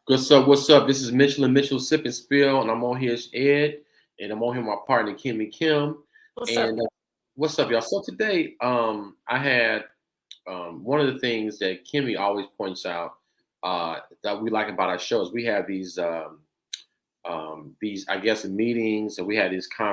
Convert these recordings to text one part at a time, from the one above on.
What's up? What's up? This is Mitchell and Mitchell Sip and Spill, and I'm on here as Ed, and I'm on here with my partner Kimmi Kim. What's up? And what's up, y'all? So today, I had one of the things that Kimmy always points out that we like about our shows. We have these I guess meetings, and we have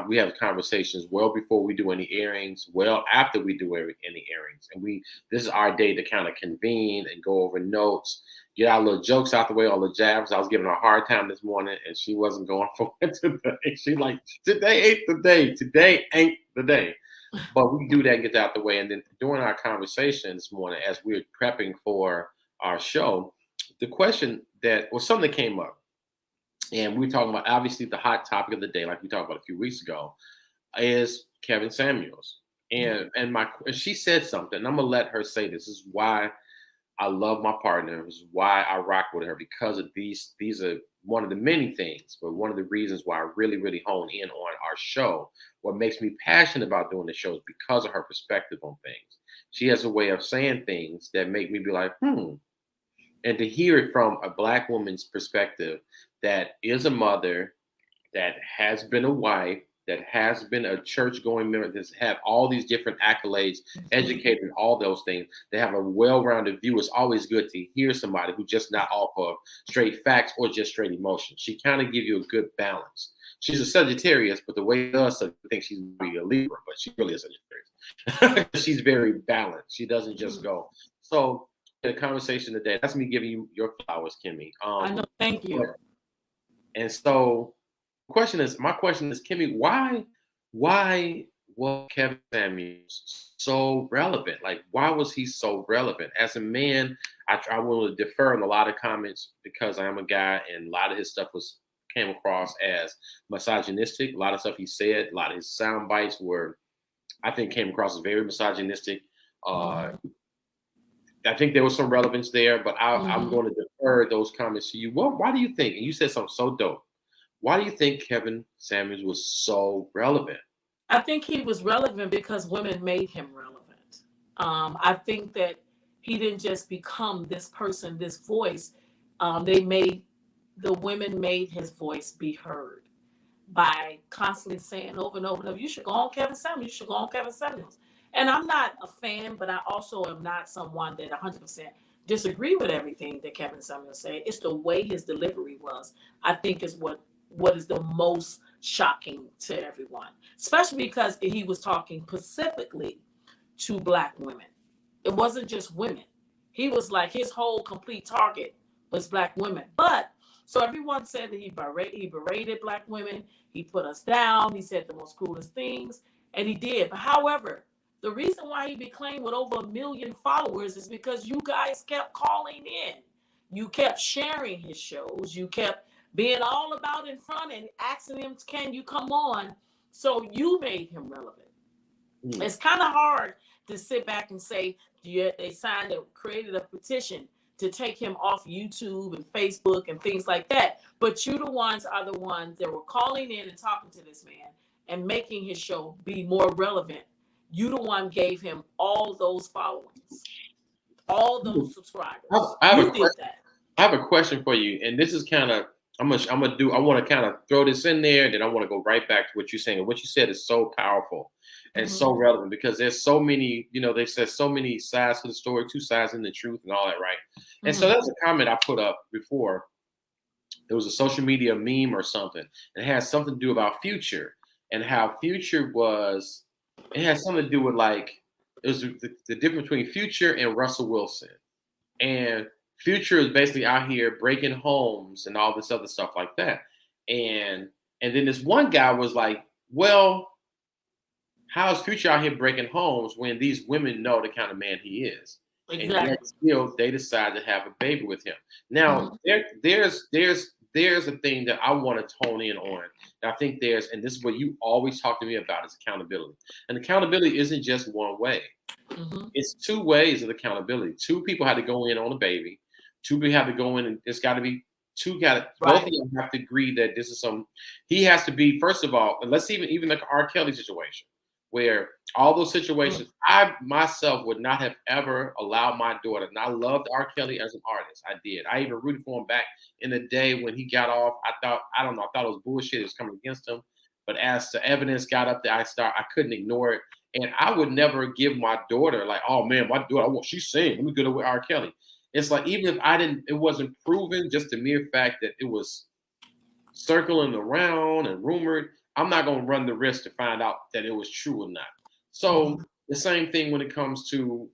we have conversations well before we do any airings, well after we do any airings, and we this is our day to kind of convene and go over notes, get our little jokes out the way, all the jabs. I was giving her a hard time this morning, and she wasn't going for it today. She like, today ain't the day. Today ain't the day. But we do that and get that out the way, and then during our conversation this morning, as we were prepping for our show, the question that was something that came up, and we were talking about obviously the hot topic of the day, like we talked about a few weeks ago, is Kevin Samuels. And she said something, and I'm gonna let her say this. This is why I love my partner. This is why I rock with her, because of these. These are one of the many things, but one of the reasons why I really, really hone in on our show. What makes me passionate about doing the show is because of her perspective on things. She has a way of saying things that make me be like, and to hear it from a black woman's perspective that is a mother, that has been a wife, that has been a church going member, that's had all these different accolades, educated in all those things. They have a well rounded view. It's always good to hear somebody who just not off of straight facts or just straight emotion. She kind of give you a good balance. She's a Sagittarius, but the way us think she's really a Libra, but she really is a Sagittarius. She's very balanced. She doesn't just go. So the conversation today, that's me giving you your flowers, Kimmy. I know. Thank you. And so my question is, Kimmy, why was Kevin Samuels so relevant? Like, why was he so relevant? As a man, I will defer in a lot of comments because I am a guy, and a lot of his stuff came across as misogynistic. A lot of stuff he said, a lot of his sound bites I think, came across as very misogynistic. I think there was some relevance there, but I'm going to defer those comments to you. Why do you think? And you said something so dope. Why do you think Kevin Samuels was so relevant? I think he was relevant because women made him relevant. I think that he didn't just become this person, this voice. The women made his voice be heard by constantly saying over and over and over, you should go on Kevin Samuels, you should go on Kevin Samuels. And I'm not a fan, but I also am not someone that 100% disagree with everything that Kevin Samuels said. It's the way his delivery was, I think, is what is the most shocking to everyone, especially because he was talking specifically to black women. It wasn't just women. He was like, his whole complete target was black women. But so everyone said that he berated black women. He put us down. He said the most cruelest things, and he did. But however, the reason why he became with over 1 million followers is because you guys kept calling in. You kept sharing his shows. You kept being all about in front and asking him, can you come on? So you made him relevant. It's kind of hard to sit back and say, they created a petition to take him off YouTube and Facebook and things like that. But you are the ones that were calling in and talking to this man and making his show be more relevant. You the one gave him all those followings, all those subscribers. You did that. I have a question for you, and this is kind of I want to kind of throw this in there, and then I want to go right back to what you're saying. And what you said is so powerful and so relevant, because there's so many, they said so many sides to the story, two sides in the truth, and all that, right? And so that's a comment I put up before. It was a social media meme or something, and it has something to do about Future and how Future was. It has something to do with, like, it was the difference between Future and Russell Wilson. And Future is basically out here breaking homes and all this other stuff like that. And then this one guy was like, well, how is Future out here breaking homes when these women know the kind of man he is? Exactly. And yet still they decide to have a baby with him. Now, there's a thing that I want to tone in on. And I think and this is what you always talk to me about, is accountability. And accountability isn't just one way. It's two ways of accountability. Two people had to go in on a baby. Two people have to go in, and it's got to be both of them have to agree that this is he has to be, first of all, let's even like R. Kelly situation. where all those Mm. situations, I myself would not have ever allowed my daughter, and I loved R. Kelly as an artist. I did. I even rooted for him back in the day when he got off. I don't know, I thought it was bullshit. It was coming against him. But as the evidence got up there, I couldn't ignore it. And I would never give my daughter, like, oh man, my daughter, well, she's saying, let me go to with R. Kelly. It's like, even if it wasn't proven, just the mere fact that it was circling around and rumored, I'm not going to run the risk to find out that it was true or not. So Mhm. the same thing when it comes to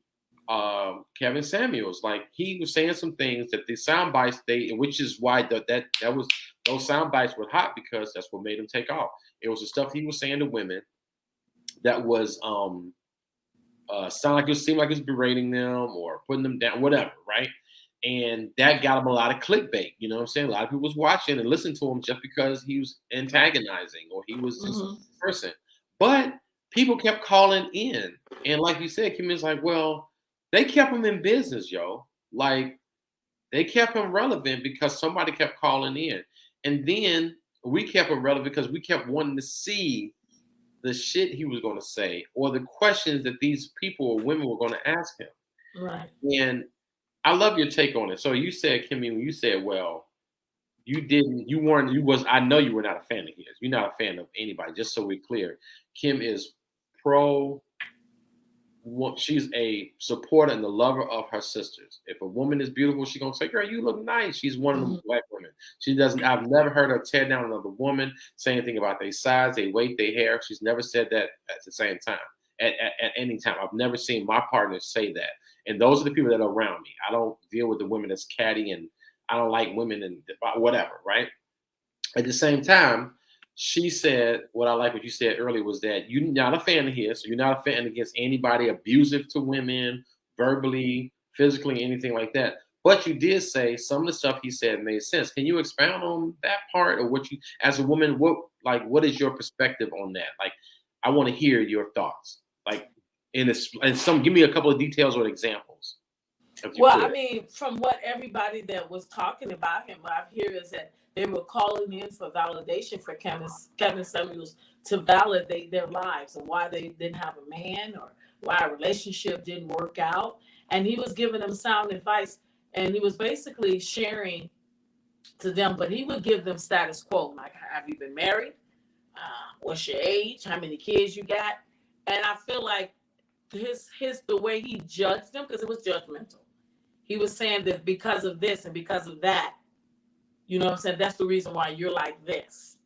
Kevin Samuels. Like, he was saying some things that the sound bites, which is why that was those sound bites were hot, because that's what made him take off. It was the stuff he was saying to women that was seemed like it was berating them or putting them down, whatever, right? And that got him a lot of clickbait. You know what I'm saying? A lot of people was watching and listening to him just because he was antagonizing or he was just Mhm. a person. But people kept calling in, and like you said, Kim is like, well, they kept him in business, yo. Like, they kept him relevant because somebody kept calling in, and then we kept him relevant because we kept wanting to see the shit he was going to say or the questions that these people or women were going to ask him. Right. And I love your take on it. So you said, Kimmy, when you said, well, I know you were not a fan of his. You're not a fan of anybody, just so we're clear. Kim is pro, she's a supporter and the lover of her sisters. If a woman is beautiful, she's going to say, girl, you look nice. She's one of them Mhm. black women. I've never heard her tear down another woman, say anything about their size, their weight, their hair. She's never said that at the same time, at any time. I've never seen my partner say that. And those are the people that are around me. I don't deal with the women that's catty, and I don't like women and whatever, right? At the same time, she said, what I like what you said earlier was that you're not a fan of his. So you're not a fan against anybody abusive to women, verbally, physically, anything like that. But you did say some of the stuff he said made sense. Can you expound on that part, or what you, as a woman, what is your perspective on that? Like, I want to hear your thoughts. Like, give me a couple of details or examples, if you Well, could. I mean, from what everybody that was talking about him, what I hear is that they were calling in for validation for Kevin Samuels to validate their lives and why they didn't have a man or why a relationship didn't work out. And he was giving them sound advice, and he was basically sharing to them, but he would give them status quo, like, have you been married? What's your age? How many kids you got? And I feel like his the way he judged them, because it was judgmental. He was saying that because of this and because of that, you know what I'm saying? That's the reason why you're like this.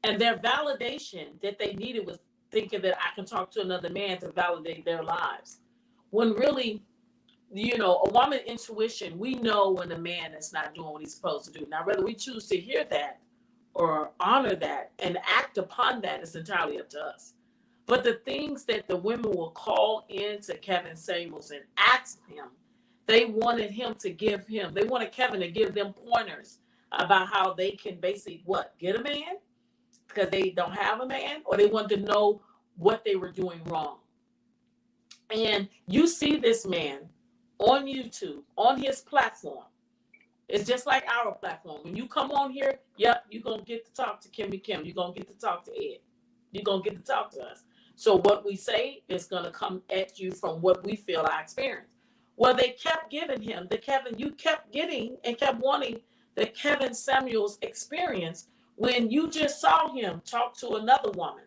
And their validation that they needed was thinking that I can talk to another man to validate their lives. When really, a woman intuition, we know when a man is not doing what he's supposed to do. Now, whether we choose to hear that or honor that and act upon that is entirely up to us. But the things that the women will call in to Kevin Samuels and ask him, they wanted Kevin to give them pointers about how they can basically get a man because they don't have a man, or they wanted to know what they were doing wrong. And you see this man on YouTube, on his platform. It's just like our platform. When you come on here, yep, you're going to get to talk to Kimmi Kim. You're going to get to talk to Ed. You're going to get to talk to us. So what we say is going to come at you from what we feel our experience. Well, they kept giving him the Kevin, you kept getting and kept wanting the Kevin Samuels experience when you just saw him talk to another woman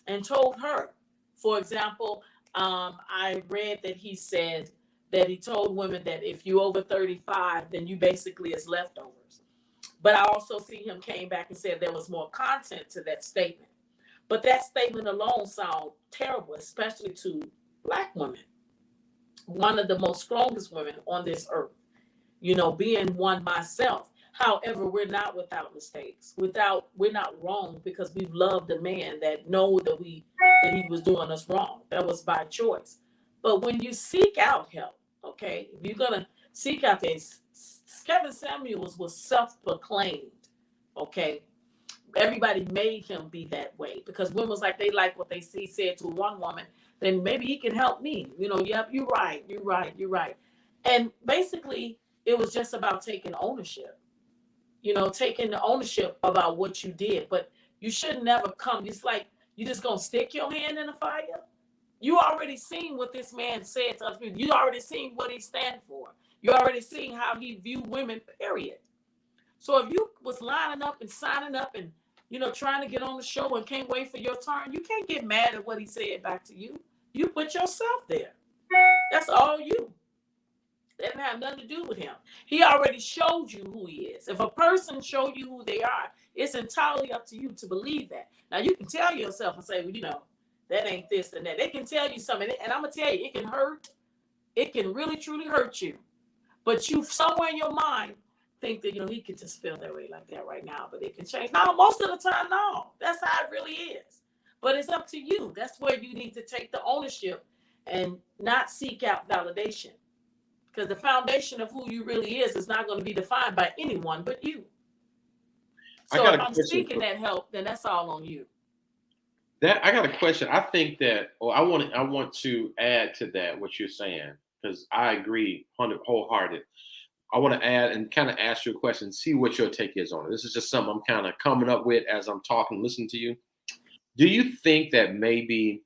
and told her. For example, I read that he said that he told women that if you over 35, then you basically is leftovers. But I also see him came back and said there was more content to that statement. But that statement alone sounds terrible, especially to black women, one of the most strongest women on this earth, being one myself. However, we're not without mistakes. We're not wrong because we loved a man that know that he was doing us wrong. That was by choice. But when you seek out help, okay, if you're gonna seek out this, Kevin Samuels was self-proclaimed, okay. Everybody made him be that way because women was like they like what they see said to one woman, then maybe he can help me. Yep, you're right. And basically it was just about taking ownership, taking the ownership about what you did. But you should never come. It's like You just gonna stick your hand in the fire? You already seen what this man said to other people. You already seen what he stand for. You already seen how he view women, period. So if you was lining up and signing up and trying to get on the show and can't wait for your turn, you can't get mad at what he said back to you. You put yourself there. That's all you. That didn't have nothing to do with him. He already showed you who he is. If a person showed you who they are, it's entirely up to you to believe that. Now you can tell yourself and say, well, that ain't this and that. They can tell you something, and I'm gonna tell you, it can hurt. It can really truly hurt you. But you somewhere in your mind think that he could just feel that way like that right now, but it can change. No, most of the time, no. That's how it really is. But it's up to you. That's where you need to take the ownership and not seek out validation. Because the foundation of who you really is not going to be defined by anyone but you. So if I'm seeking that help, then that's all on you. I got a question. I think that, I want to add to that what you're saying, because I agree wholehearted. I want to add and kind of ask you a question, see what your take is on it. This is just something I'm kind of coming up with as I'm talking, listening to you. Do you think that maybe,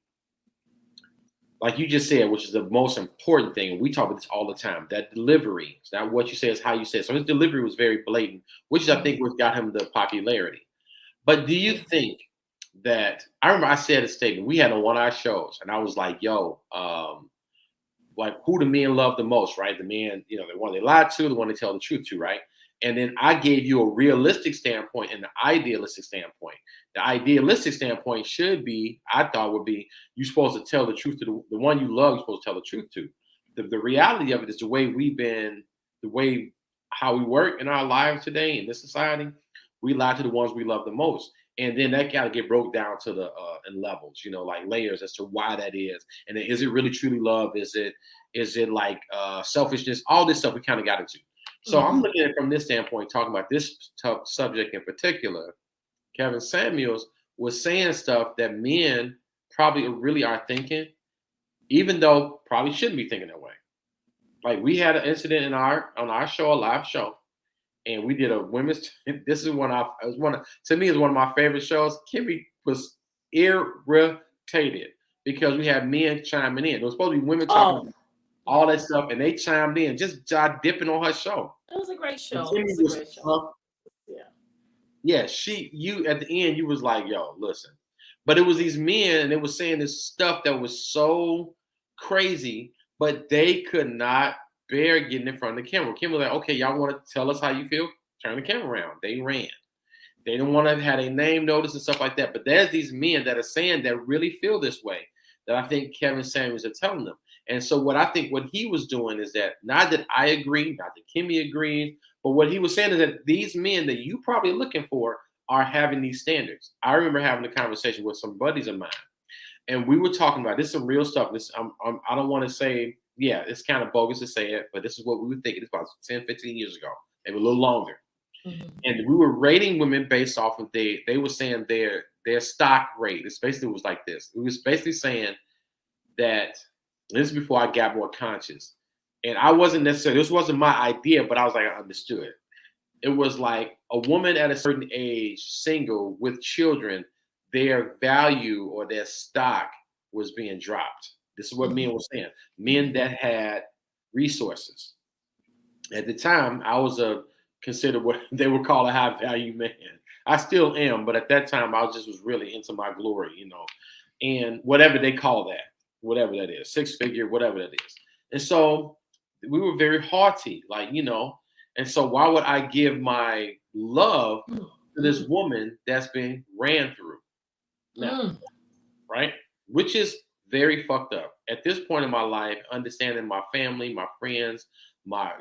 like you just said, which is the most important thing, and we talk about this all the time, that delivery, it's not what you say, it's how you say it. So his delivery was very blatant, which is, I think, what got him the popularity. But do you think that, I remember I said a statement, we had on one of our shows, and I was like, yo, like, who do men love the most, right? The man, the one they lie to, the one they tell the truth to, right? And then I gave you a realistic standpoint and the idealistic standpoint. The idealistic standpoint should be, I thought would be, you're supposed to tell the truth to the one you love, you're supposed to tell the truth to. The reality of it is how we work in our lives today in this society, we lie to the ones we love the most. And then that got to get broke down to the in levels, like layers as to why that is. And is it really truly love? Is it like selfishness? All this stuff we kind of got into. So I'm looking at it from this standpoint, talking about this tough subject in particular. Kevin Samuels was saying stuff that men probably really are thinking, even though probably shouldn't be thinking that way. Like, we had an incident on our show, a live show, and we did a women's. This is to me, is one of my favorite shows. Kimmi was irritated because we had men chiming in. It was supposed to be women talking about all that stuff, and they chimed in, just dipping on her show. It was a great show. Yeah, you at the end, you was like, yo, listen. But it was these men, and they were saying this stuff that was so crazy, but they could not bear getting in front of the camera. Kim was like, okay, y'all want to tell us how you feel? Turn the camera around. They ran. They didn't want to have a name notice and stuff like that. But there's these men that are saying that really feel this way, that I think Kevin Samuels are telling them. And so what he was doing is that, not that I agree, not that Kimmi agrees, but what he was saying is that these men that you probably looking for are having these standards. I remember having a conversation with some buddies of mine, and we were talking about this, some real stuff. This I don't want to say, yeah, it's kind of bogus to say it, but this is what we were thinking. It's about 10, 15 years ago, maybe a little longer. Mm-hmm. And we were rating women based off of they were saying their stock rate. It basically was like this. It was basically saying that, this is before I got more conscious. And I wasn't necessarily, this wasn't my idea, but I was like, I understood. It was like a woman at a certain age, single with children, their value or their stock was being dropped. This is what men were saying. Men that had resources. At the time, I was considered what they would call a high value man. I still am, but at that time, I was really into my glory, and whatever they call that, whatever that is, 6-figure, whatever that is. And so we were very haughty, and so why would I give my love to this woman that's been ran through now, right? Which is very fucked up. At this point in my life, understanding my family, my friends, my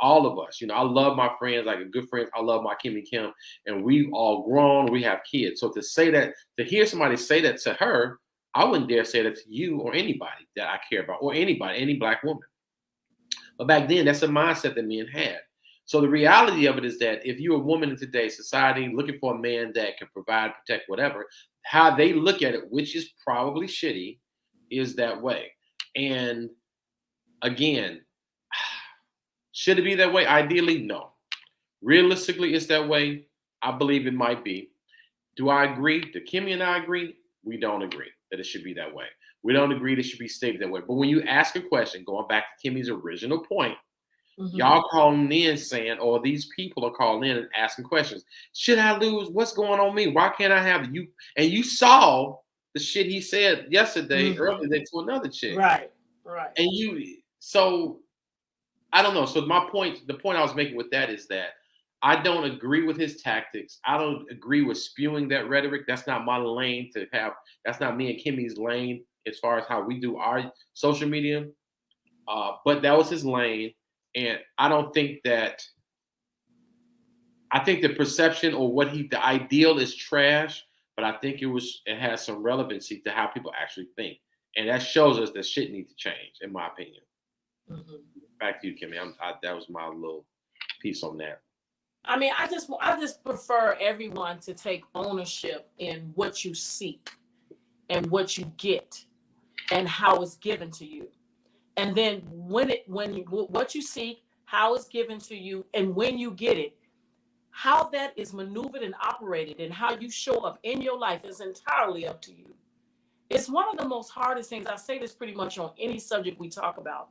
all of us, I love my friends, like a good friend. I love my Kimmi Kim, and we all grown, we have kids. So to hear somebody say that to her, I wouldn't dare say that to you or anybody that I care about, or anybody, any black woman. But back then, that's a mindset that men had. So the reality of it is that if you're a woman in today's society looking for a man that can provide, protect, whatever, how they look at it, which is probably shitty, is that way. And again, should it be that way? Ideally, no. Realistically, it's that way. I believe it might be. Do I agree? Do Kimmi and I agree? We don't agree that it should be that way. We don't agree that it should be stated that way. But when you ask a question, going back to Kimmy's original point, y'all calling in saying, or these people are calling in and asking questions. Should I lose? What's going on me? Why can't I have you? And you saw the shit he said yesterday, earlier to another chick. Right. And so I don't know. So the point I was making with that is that I don't agree with his tactics. I don't agree with spewing that rhetoric. That's not my lane to have. That's not me and Kimmy's lane as far as how we do our social media. But that was his lane. And I don't think that. I think the perception or the ideal is trash, but I think it has some relevancy to how people actually think. And that shows us that shit needs to change, in my opinion. Back to you, Kimmy. That was my little piece on that. I mean, I just prefer everyone to take ownership in what you seek and what you get and how it's given to you. And then what you seek, how it's given to you, and when you get it, how that is maneuvered and operated and how you show up in your life is entirely up to you. It's one of the most hardest things. I say this pretty much on any subject we talk about.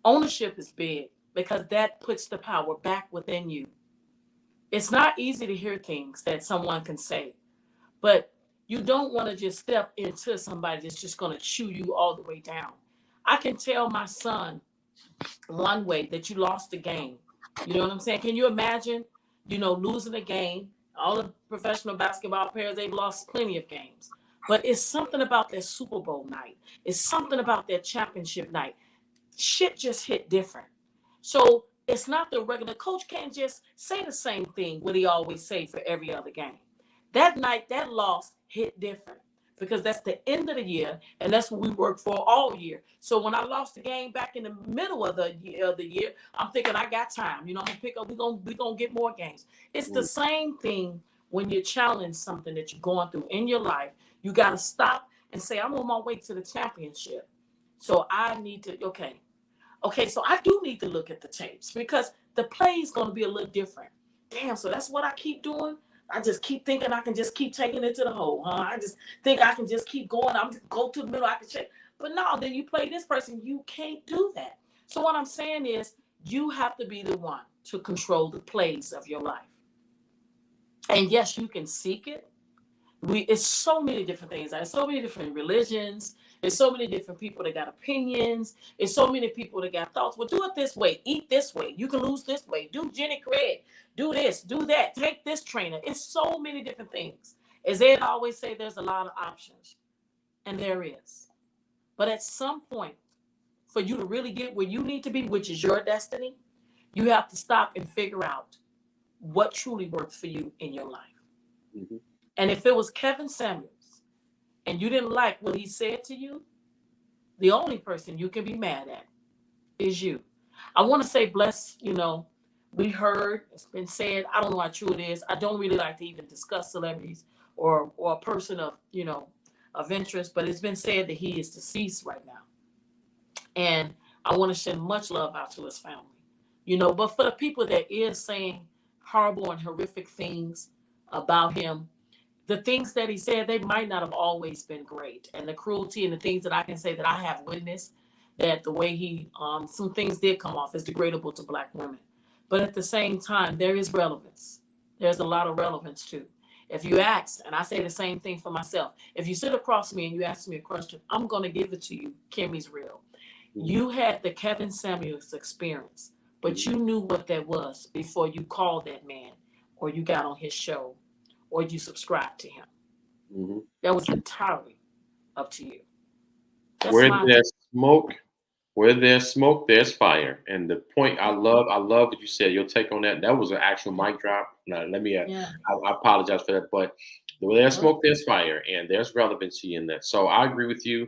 Ownership is big because that puts the power back within you. It's not easy to hear things that someone can say, but you don't want to just step into somebody that's just going to chew you all the way down. I can tell my son one way that you lost the game. You know what I'm saying? Can you imagine, losing a game? All the professional basketball players, they've lost plenty of games. But it's something about that Super Bowl night. It's something about that championship night. Shit just hit different. So it's not the regular coach can't just say the same thing what he always say for every other game. That night, that loss hit different because that's the end of the year and that's what we work for all year. So when I lost the game back in the middle of the year, I'm thinking I got time. I'm gonna pick up. We're gonna get more games. It's the same thing when you challenge something that you're going through in your life. You got to stop and say, I'm on my way to the championship. So I need to, okay, so I do need to look at the tapes because the play is going to be a little different. Damn, so that's what I keep doing? I just keep thinking I can just keep taking it to the hole, huh? I just think I can just keep going. I'm just go to the middle, I can check. But no, then you play this person, you can't do that. So what I'm saying is you have to be the one to control the plays of your life. And yes, you can seek it. It's so many different things. There's so many different religions. There's so many different people that got opinions. There's so many people that got thoughts. Well, do it this way. Eat this way. You can lose this way. Do Jenny Craig. Do this. Do that. Take this trainer. It's so many different things. As Ed always say, there's a lot of options. And there is. But at some point, for you to really get where you need to be, which is your destiny, you have to stop and figure out what truly works for you in your life. Mm-hmm. And if it was Kevin Samuels and you didn't like what he said to you, the only person you can be mad at is you. I want to say bless, we heard, it's been said, I don't know how true it is. I don't really like to even discuss celebrities or a person of, of interest, but it's been said that he is deceased right now. And I want to send much love out to his family, but for the people that is saying horrible and horrific things about him, the things that he said, they might not have always been great. And the cruelty and the things that I can say that I have witnessed, that the way he, some things did come off as degradable to Black women. But at the same time, there is relevance. There's a lot of relevance too. If you ask, and I say the same thing for myself, if you sit across me and you ask me a question, I'm going to give it to you. Kimmy's real. You had the Kevin Samuels experience, but you knew what that was before you called that man or you got on his show or you subscribe to him. Mm-hmm. That was entirely up to you. Where there's smoke, there's fire. And the point I love what you said. Your take on that. That was an actual mic drop. Now, let me. I apologize for that, but where there's smoke, there's fire, and there's relevancy in that. So I agree with you.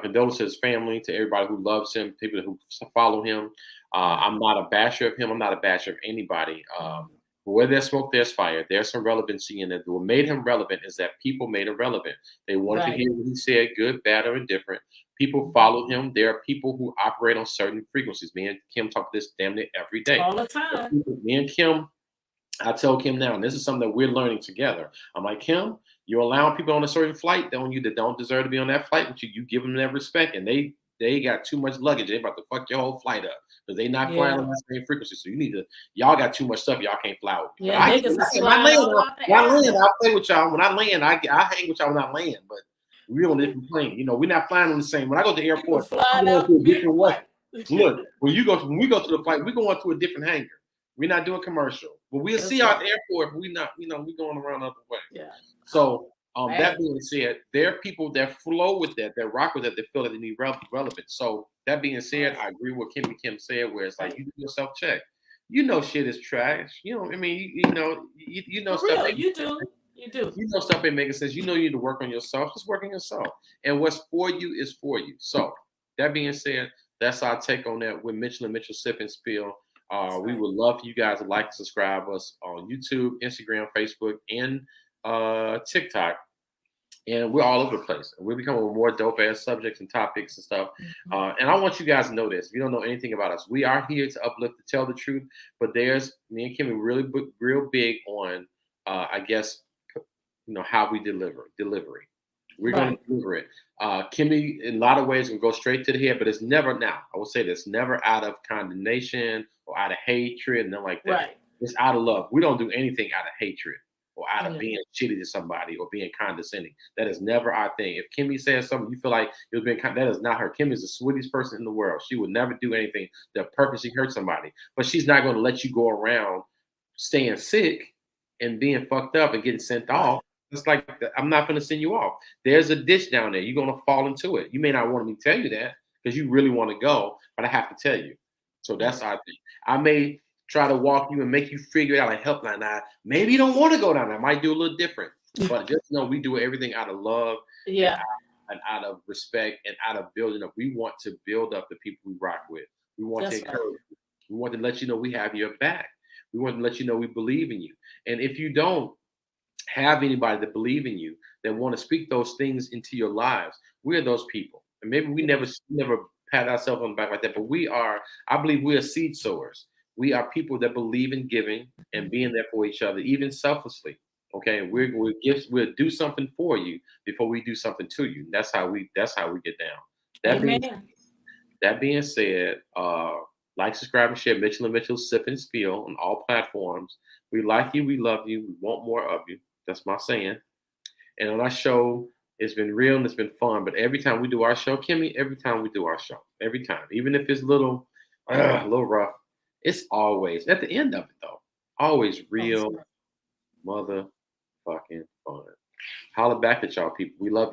Condolences to his family, to everybody who loves him, people who follow him. I'm not a basher of him. I'm not a basher of anybody. Where there's smoke, there's fire. There's some relevancy in it. What made him relevant is that people made him relevant. They wanted to hear what he said, good, bad, or indifferent. People follow him. There are people who operate on certain frequencies. Me and Kim talk this damn near every day. All the time. Me and Kim, I tell Kim now, and this is something that we're learning together. I'm like, Kim, You're allowing people on a certain flight that don't deserve to be on that flight with you. You give them that respect, and they got too much luggage. They about to fuck your whole flight up because they not flying Yeah. on that same frequency. So y'all got too much stuff. Y'all can't fly with me. But Yeah, niggas is when I flying all out the airport. I'll play with y'all. When I land, I hang with y'all when I land. But we're on a different plane. You know, we're not flying on the same. When I go to the People airport, I'm flying going out to a different way. mid-flight. Look, when we go to the flight, we're going to a different hangar. We're not doing commercial, but we'll That's see y'all at right. the airport. But we not, we're going around other way. Yeah. So Hey. that being said, there are people that flow with that rock with that feel that they need relevant. So that being said, I agree with Kimmi Kim said, where it's like you do yourself check. You know shit is trash. You know, I mean, you know For stuff. real, you do. You do. You know stuff ain't making sense. You know you need to work on yourself. Just work on yourself. And what's for you is for you. So that being said, that's our take on that with Mitchell and Mitchell Sip and Spill. We would love for you guys to like and subscribe us on YouTube, Instagram, Facebook, and TikTok. And we're all over the place. We're becoming more dope ass subjects and topics and stuff. And I want you guys to know this. If you don't know anything about us, we are here to uplift, to tell the truth. But there's me and Kimmi real big on, I guess, how we delivery. We're going to deliver it. Kimmi, in a lot of ways, will go straight to the head, but it's never now. I will say this: never out of condemnation or out of hatred, nothing like that. Right. It's out of love. We don't do anything out of hatred or out of being shitty to somebody or being condescending. That is never our thing. If Kimmi says something you feel like it was being that is not her. Kimmi is the sweetest person in the world. She would never do anything that purposely hurt somebody. But she's not going to let you go around staying sick and being fucked up and getting sent off. It's like, I'm not going to send you off. There's a ditch down there. You're going to fall into it. You may not want me to tell you that because you really want to go, but I have to tell you. So that's our thing. I may try to walk you and make you figure it out like helpline. Now, maybe you don't want to go down there. I might do a little different. But just know we do everything out of love and out of respect and out of building up. We want to build up the people we rock with. We want to encourage you. We want to let you know we have your back. We want to let you know we believe in you. And if you don't have anybody that believe in you, that want to speak those things into your lives, we're those people. And maybe we never pat ourselves on the back like that, but I believe we are seed sowers. We are people that believe in giving and being there for each other, even selflessly. Okay, we'll do something for you before we do something to you. That's how we get down. That being said, like, subscribe, and share Mitchell and Mitchell Sip and Spill on all platforms. We like you, we love you, we want more of you. That's my saying. And on our show, it's been real and it's been fun. But every time we do our show, Kimmi, every time, even if it's a little rough, it's always at the end of it though, always real motherfucking fun. Holla back at y'all people. We love you.